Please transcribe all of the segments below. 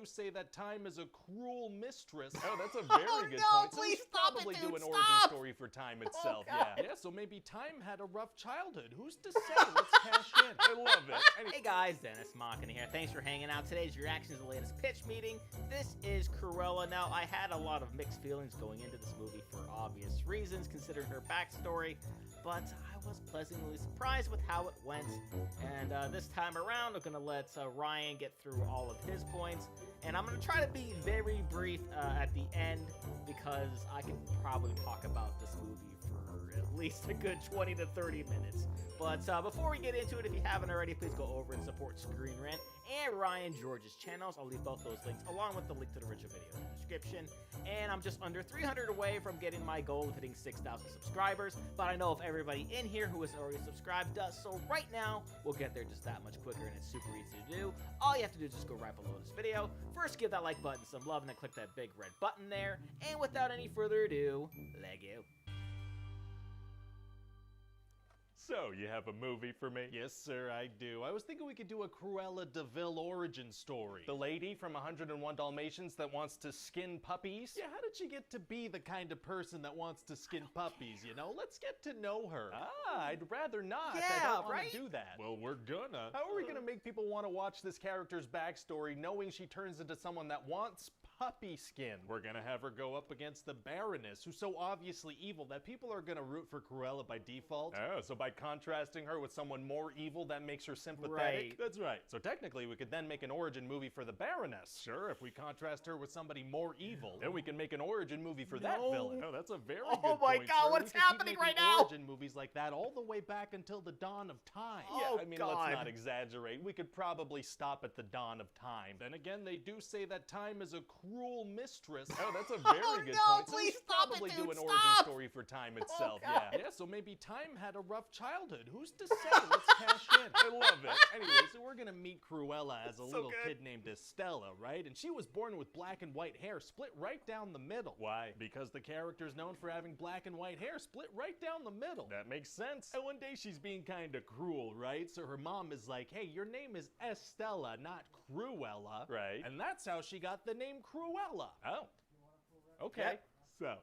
say that time is a cruel mistress. Oh, that's a very good no, point. So we please should stop probably it, do dude, an origin stop! story for time itself. God. Yeah, so maybe time had a rough childhood. Who's to say? Let's cash in. I love it. Hey guys, Dennis Mockin here. Thanks for hanging out. Today's reaction is the latest pitch meeting. This is Cruella. Now, I had a lot of mixed feelings going into this movie for obvious reasons, considering her backstory, but I was pleasantly surprised with how it went. And this time around, I'm gonna let Ryan get through all of his points, and I'm gonna try to be very brief at the end, because I can probably talk about this movie for at least a good 20 to 30 minutes. But before we get into it, if you haven't already, please go over and support Screen Rant and Ryan George's channels. I'll leave both those links along with the link to the original video in the description. And I'm just under 300 away from getting my goal of hitting 6,000 subscribers. But I know if everybody in here who isn't already subscribed does so right now, we'll get there just that much quicker, and it's super easy to do. All you have to do is just go right below this video. First, give that like button some love, and then click that big red button there. And without any further ado, let go. So, you have a movie for me? Yes, sir, I do. I was thinking we could do a Cruella de Vil origin story. The lady from 101 Dalmatians that wants to skin puppies? Yeah, how did she get to be the kind of person that wants to skin puppies, you know? Let's get to know her. I'd rather not. Yeah, I don't want right? to do that. Well, we're gonna. How are we gonna make people want to watch this character's backstory knowing she turns into someone that wants puppy skin? We're gonna have her go up against the Baroness, who's so obviously evil that people are gonna root for Cruella by default. Oh, so by contrasting her with someone more evil, that makes her sympathetic? Right. That's right. So technically, we could then make an origin movie for the Baroness. Sure, if we contrast her with somebody more evil, then we can make an origin movie for that villain. Oh, that's a very good point, my God, sir. what's We could keep happening making right now? origin movies like that all the way back until the dawn of time. Oh, yeah, I mean, God. let's not exaggerate. We could probably stop at the dawn of time. Then again, they do say that time is a cruel mistress. Oh, that's a very good no, point. So we please should stop probably it, do dude, an origin stop! story for time itself. God. Yeah, so maybe time had a rough childhood. Who's to say? Let's cash in. I love it. Anyway, so we're gonna meet Cruella as a little kid named Estella, right? And she was born with black and white hair split right down the middle. Why? Because the character's known for having black and white hair split right down the middle. That makes sense. And one day she's being kind of cruel, right? So her mom is like, hey, your name is Estella, not Cruella. Right. And that's how she got the name Cruella. Oh. Okay. Yep. So.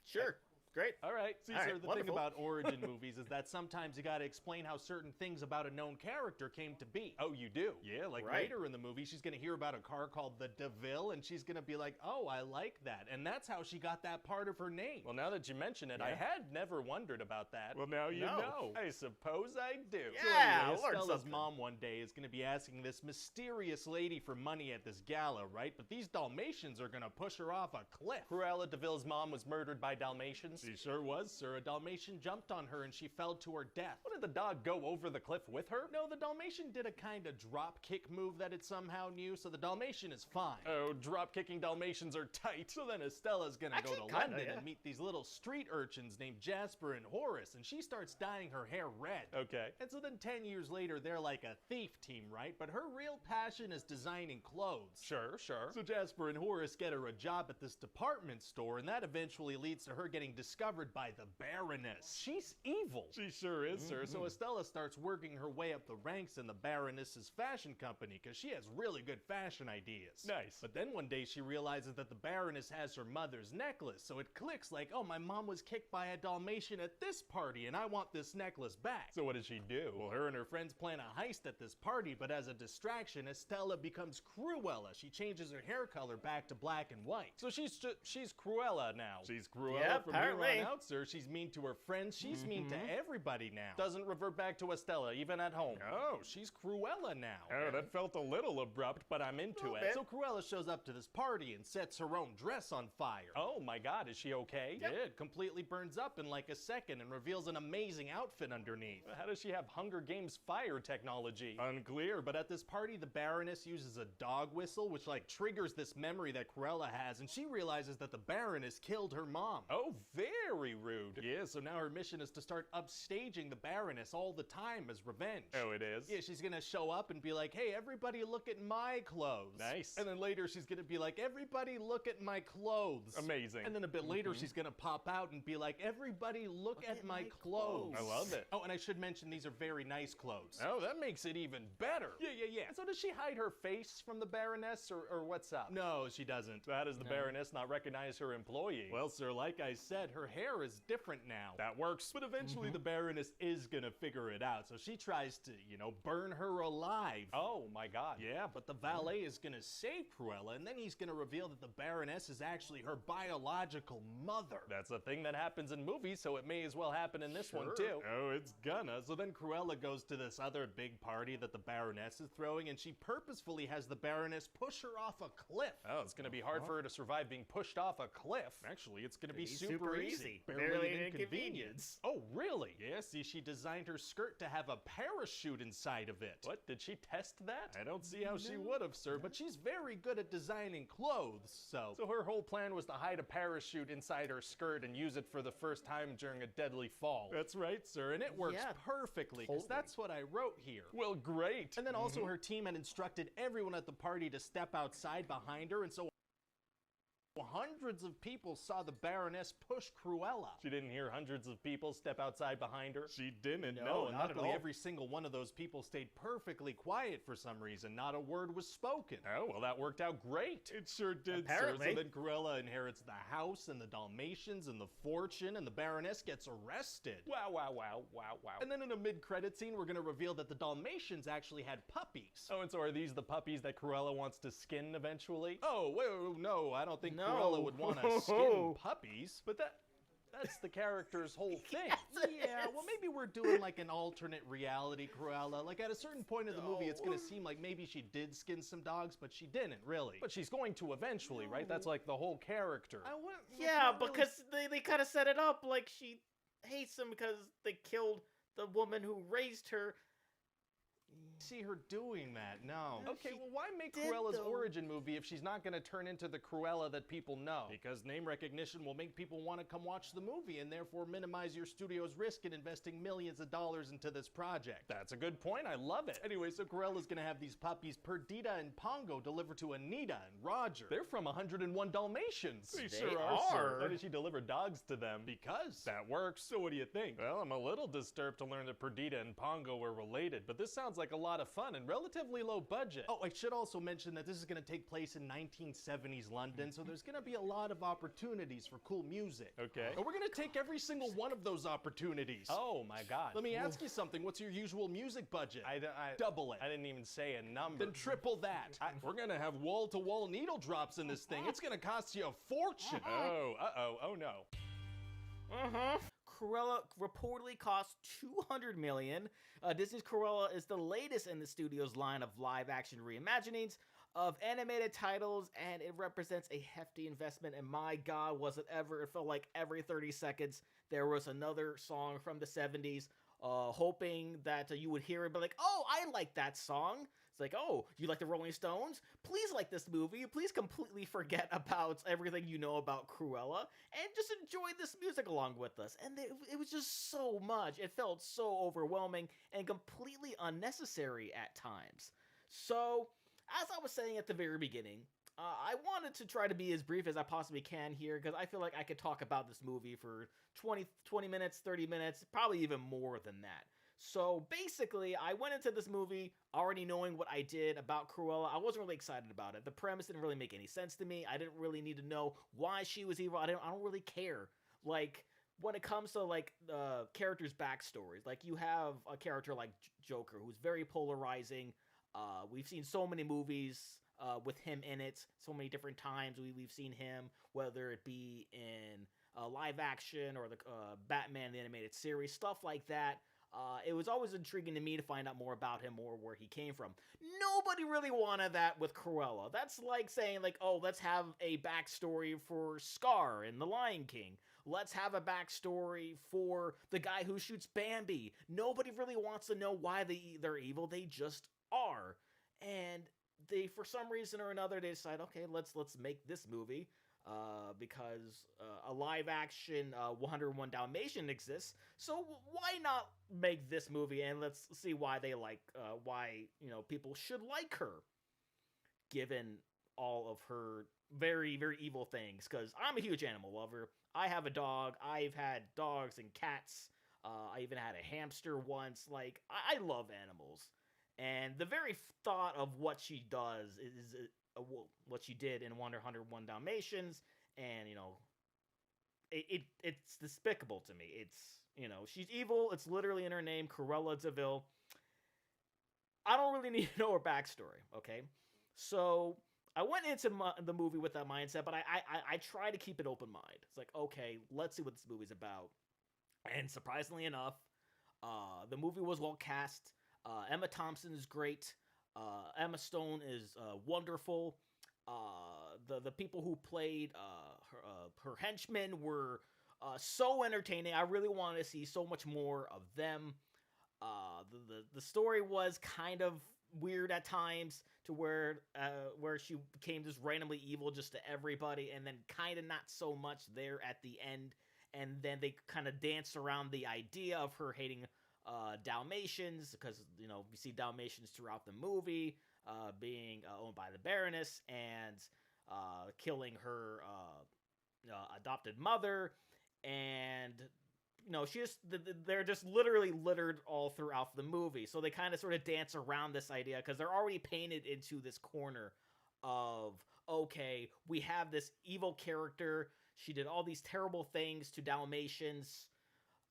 Sure. Great. All right. See, All sir, right, the wonderful. thing about origin movies is that sometimes you gotta explain how certain things about a known character came to be. Oh, you do? Yeah, like Right. later in the movie, she's gonna hear about a car called the DeVille, and she's gonna be like, oh, I like that. And that's how she got that part of her name. Well, now that you mention it, I had never wondered about that. Well, now you know. I suppose I do. So Yeah, anyway, learn Estella's something. mom one day is gonna be asking this mysterious lady for money at this gala, right? But these Dalmatians are gonna push her off a cliff. Cruella de Vil's mom was murdered by Dalmatians. She sure was, sir. A Dalmatian jumped on her and she fell to her death. What, did the dog go over the cliff with her? No, the Dalmatian did a kind of drop kick move that it somehow knew, so the Dalmatian is fine. Oh, drop kicking Dalmatians are tight. So then Estella's gonna go to Actually, kinda, London yeah. and meet these little street urchins named Jasper and Horace, and she starts dyeing her hair red. Okay. And so then 10 years later, they're like a thief team, right? But her real passion is designing clothes. Sure. So Jasper and Horace get her a job at this department store, and that eventually leads to her getting discovered by the Baroness. She's evil. She sure is, sir. So Estella starts working her way up the ranks in the Baroness's fashion company because she has really good fashion ideas. Nice. But then one day she realizes that the Baroness has her mother's necklace, so it clicks like, oh, my mom was kicked by a Dalmatian at this party and I want this necklace back. So what does she do? Well, her and her friends plan a heist at this party, but as a distraction, Estella becomes Cruella. She changes her hair color back to black and white. So she's Cruella now. She's Cruella Yeah, from apparently. here on out, sir. She's mean to her friends. She's mean to everybody now. Doesn't revert back to Estella, even at home. Oh, she's Cruella now. Oh, that felt a little abrupt, but I'm into it. bit. So Cruella shows up to this party and sets her own dress on fire. Oh my God, is she okay? Yep. Yeah, it completely burns up in like a second and reveals an amazing outfit underneath. How does she have Hunger Games fire technology? Unclear, but at this party, the Baroness uses a dog whistle, which like triggers this memory that Cruella has, and she realizes that the Baroness killed her mom. Oh, very rude. Yeah, so now her mission is to start upstaging the Baroness all the time as revenge. Oh, it is? Yeah, she's gonna show up and be like, hey, everybody look at my clothes. Nice. And then later she's gonna be like, everybody look at my clothes. Amazing. And then a bit later she's gonna pop out and be like, everybody look at my clothes. I love it. Oh, and I should mention these are very nice clothes. Oh, that makes it even better. Yeah. So does she hide her face from the Baroness, or what's up? No, she doesn't. How does the Baroness not recognize her employee? Well, sir, like I said, her hair is different now. That works. But eventually the Baroness is gonna figure it out, so she tries to, burn her alive. Oh, my God. Yeah, but the valet is gonna save Cruella, and then he's gonna reveal that the Baroness is actually her biological mother. That's a thing that happens in movies, so it may as well happen in this one, too. Oh, it's gonna. So then Cruella goes to this other big party that the Baroness is throwing, and she purposefully has the Baroness push her off a cliff. Oh, it's gonna be hard for her to survive being pushed off a cliff. Actually, it's gonna be super easy. Barely an inconvenience. Oh, really? Yeah, see, she designed her skirt to have a parachute inside of it. What? Did she test that? I don't see how she would have, sir, but she's very good at designing clothes, so her whole plan was to hide a parachute inside her skirt and use it for the first time during a deadly fall. That's right, sir, and it works perfectly, because that's what I wrote here. Well, great. And then also her team had instructed everyone at the party to step outside behind her, and so hundreds of people saw the Baroness push Cruella. She didn't hear hundreds of people step outside behind her? She didn't, no, not at all. Every single one of those people stayed perfectly quiet for some reason. Not a word was spoken. Oh, well, that worked out great. It sure did, apparently. Sir. So then Cruella inherits the house and the Dalmatians and the fortune, and the Baroness gets arrested. Wow. And then in a mid-credit scene, we're gonna reveal that the Dalmatians actually had puppies. Oh, and so are these the puppies that Cruella wants to skin eventually? Oh, wait, no, I don't think Cruella would want to skin puppies, but that's the character's whole thing. Yeah, well, maybe we're doing like an alternate reality Cruella. Like at a certain point of the movie, it's going to seem like maybe she did skin some dogs, but she didn't really. But she's going to eventually, right? That's like the whole character. Because they kind of set it up like she hates them because they killed the woman who raised her. See her doing that, no. Okay, well, why make Cruella's origin movie if she's not going to turn into the Cruella that people know? Because name recognition will make people want to come watch the movie and therefore minimize your studio's risk in investing millions of dollars into this project. That's a good point, I love it. Anyway, so Cruella's going to have these puppies, Perdita and Pongo, delivered to Anita and Roger. They're from 101 Dalmatians. They sure are. Why did she deliver dogs to them? Because that works. So what do you think? Well, I'm a little disturbed to learn that Perdita and Pongo were related, but this sounds like a lot of fun and relatively low budget. Oh, I should also mention that this is going to take place in 1970s London, so there's going to be a lot of opportunities for cool music. Okay. And we're going to take every single one of those opportunities. Oh my God. Let me ask you something. What's your usual music budget? I double it. I didn't even say a number. Then triple that. We're going to have wall-to-wall needle drops in this thing. It's going to cost you a fortune. Oh no. Cruella reportedly cost $200 million. Disney's Cruella is the latest in the studio's line of live-action reimaginings of animated titles, and it represents a hefty investment, and my God, was it ever. It felt like every 30 seconds there was another song from the 70s, hoping that you would hear it, but like, oh, I like that song. It's like, oh, you like the Rolling Stones? Please like this movie. Please completely forget about everything you know about Cruella and just enjoy this music along with us. And it was just so much. It felt so overwhelming and completely unnecessary at times. So, as I was saying at the very beginning, I wanted to try to be as brief as I possibly can here because I feel like I could talk about this movie for 20 minutes, 30 minutes, probably even more than that. So basically, I went into this movie already knowing what I did about Cruella. I wasn't really excited about it. The premise didn't really make any sense to me. I didn't really need to know why she was evil. I don't really care. Like, when it comes to, like, characters' backstories, like, you have a character like Joker who's very polarizing. We've seen so many movies with him in it, so many different times we've seen him, whether it be in live action or the Batman the Animated Series, stuff like that. It was always intriguing to me to find out more about him or where he came from. Nobody really wanted that with Cruella. That's like saying, like, oh, let's have a backstory for Scar in The Lion King. Let's have a backstory for the guy who shoots Bambi. Nobody really wants to know why they're evil. They just are. And they, for some reason or another, they decide, okay, let's make this movie. because a live-action 101 Dalmatian exists. So why not make this movie, and let's see why they people should like her, given all of her very, very evil things. Because I'm a huge animal lover. I have a dog. I've had dogs and cats. I even had a hamster once. Like, I love animals. And the very thought of what she does is what she did in 101 Dalmatians, and, it's despicable to me. It's, she's evil. It's literally in her name, Cruella DeVille. I don't really need to know her backstory, okay? So I went into the movie with that mindset, but I try to keep an open mind. It's like, okay, let's see what this movie's about. And surprisingly enough, the movie was well cast. Emma Thompson is great. Emma Stone is wonderful. The people who played her henchmen were so entertaining. I really wanted to see so much more of them. The story was kind of weird at times, to where she became just randomly evil just to everybody, and then kind of not so much there at the end. And then they kind of dance around the idea of her hating Dalmatians, because you see Dalmatians throughout the movie, being owned by the Baroness, and killing her adopted mother, and they're just literally littered all throughout the movie. So they kind of sort of dance around this idea, because they're already painted into this corner of, okay, we have this evil character. She did all these terrible things to Dalmatians.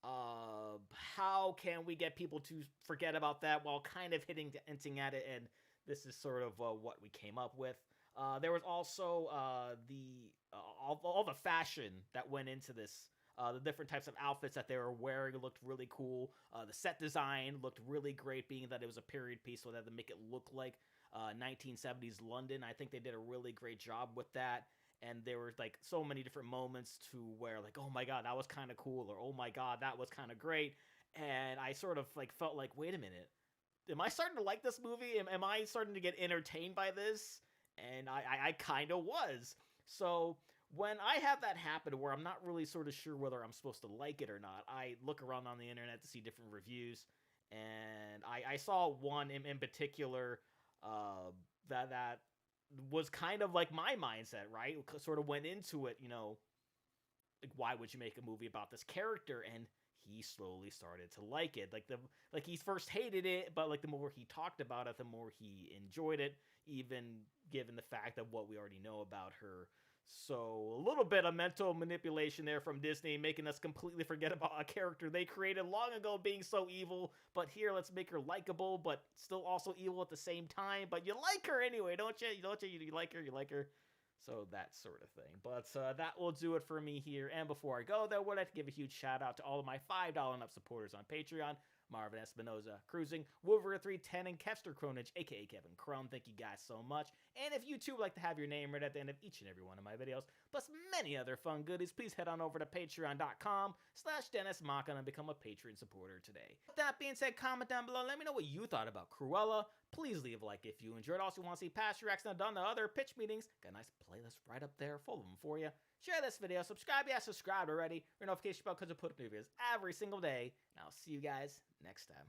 How can we get people to forget about that while kind of hinting at it? And this is sort of what we came up with. There was also all the fashion that went into this. The different types of outfits that they were wearing looked really cool. The set design looked really great, being that it was a period piece, so that to make it look like 1970s London. I think they did a really great job with that. And there were like so many different moments to where, like, oh my god, that was kind of cool, or oh my god, that was kind of great. And I sort of like felt like, wait a minute, am I starting to like this movie? Am I starting to get entertained by this? And I kind of was. So when I have that happen where I'm not really sort of sure whether I'm supposed to like it or not, I look around on the internet to see different reviews, and I saw one in particular that was kind of like my mindset, right? Sort of went into it, like, why would you make a movie about this character? And he slowly started to like it. Like he first hated it, but like the more he talked about it, the more he enjoyed it, even given the fact of what we already know about her. So a little bit of mental manipulation there from Disney, making us completely forget about a character they created long ago being so evil, but here let's make her likable, but still also evil at the same time. But you like her anyway, don't you? You like her. So that sort of thing. But that will do it for me here. And before I go, though, I would like to give a huge shout out to all of my $5 and up supporters on Patreon. Marvin Espinoza, Cruising, Wolverine310, and Kevster Cronage, aka Kevin Crone. Thank you guys so much. And if you too would like to have your name read at the end of each and every one of my videos, plus many other fun goodies, please head on over to patreon.com/DennisMachon and become a Patreon supporter today. With that being said, comment down below. Let me know what you thought about Cruella. Please leave a like if you enjoyed. Also, want to see past reactions I've done to other pitch meetings, got a nice playlist right up there full of them for you. Share this video, subscribe if you haven't subscribed already, your notification bell because I put up new videos every single day, and I'll see you guys next time.